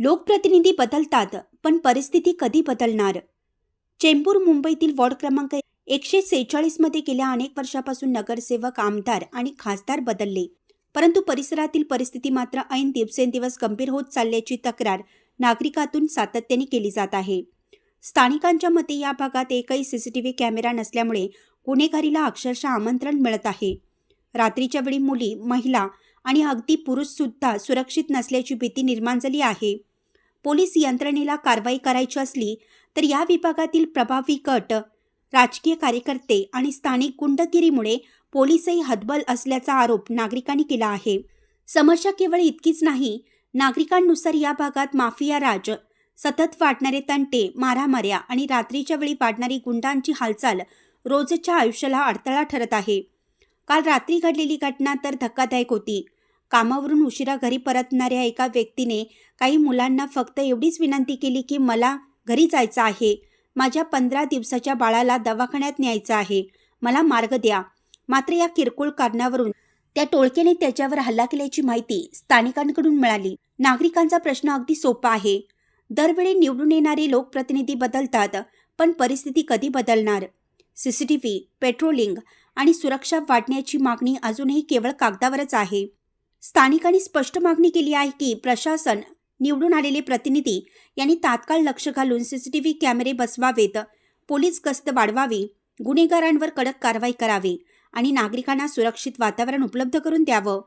लोकप्रतिनिधी बदलतात, पण परिस्थिती कधी बदलणार? चेंबूर मुंबईतील वॉर्ड क्रमांक 146 मध्ये गेल्या अनेक वर्षापासून नगरसेवक, आमदार आणि खासदार बदलले, परंतु परिसरातील परिस्थिती मात्र ऐन दिवसेंदिवस गंभीर होत चालल्याची तक्रार नागरिकातून सातत्याने केली जात आहे. स्थानिकांच्या मते या भागात एकही सीसीटीव्ही कॅमेरा नसल्यामुळे गुन्हेगारीला अक्षरशः आमंत्रण मिळत आहे. रात्रीच्या वेळी मुली, महिला आणि अगदी पुरुष सुद्धा सुरक्षित नसल्याची भीती निर्माण झाली आहे. पोलीस यंत्रणेला कारवाई करायची असली तर या विभागातील प्रभावी गट, राजकीय कार्यकर्ते आणि स्थानिक गुंडगिरीमुळे पोलीसही हतबल असल्याचा आरोप नागरिकांनी केला आहे. समस्या केवळ इतकीच नाही, नागरिकांनुसार या भागात माफिया राज, सतत वाढणारे तंटे, मारामाऱ्या आणि रात्रीच्या वेळी वाढणारी गुंडांची हालचाल रोजच्या आयुष्याला अडथळा ठरत आहे. काल रात्री घडलेली घटना तर धक्कादायक होती. कामावरून उशिरा घरी परतणाऱ्या एका व्यक्तीने काही मुलांना फक्त एवढीच विनंती केली की मला घरी जायचं आहे, माझ्या 15 दिवसाच्या बाळाला दवाखान्यात न्यायचं आहे, मला मार्ग द्या. मात्र या किरकोळ कारणावरून त्या टोळक्याने त्याच्यावर हल्ला केल्याची माहिती स्थानिकांकडून मिळाली. नागरिकांचा प्रश्न अगदी सोपा आहे. दरवेळी निवडून येणारे लोकप्रतिनिधी बदलतात, पण परिस्थिती कधी बदलणार? सीसीटीव्ही, पेट्रोलिंग आणि सुरक्षा वाढण्याची मागणी अजूनही केवळ कागदावरच आहे. स्थानिकांनी स्पष्ट मागणी केली आहे की प्रशासन, निवडून आलेले प्रतिनिधी यांनी तात्काळ लक्ष घालून सीसीटीव्ही कॅमेरे बसवावेत, पोलीस गस्त वाढवावी, गुन्हेगारांवर कडक कारवाई करावी आणि नागरिकांना सुरक्षित वातावरण उपलब्ध करून द्यावं.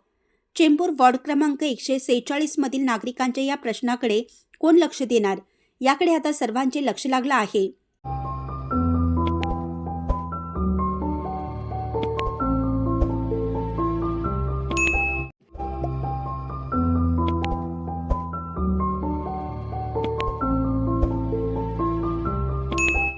चेंबूर वॉर्ड क्रमांक 146 मधील नागरिकांच्या या प्रश्नाकडे कोण लक्ष देणार, याकडे आता सर्वांचे लक्ष लागलं आहे.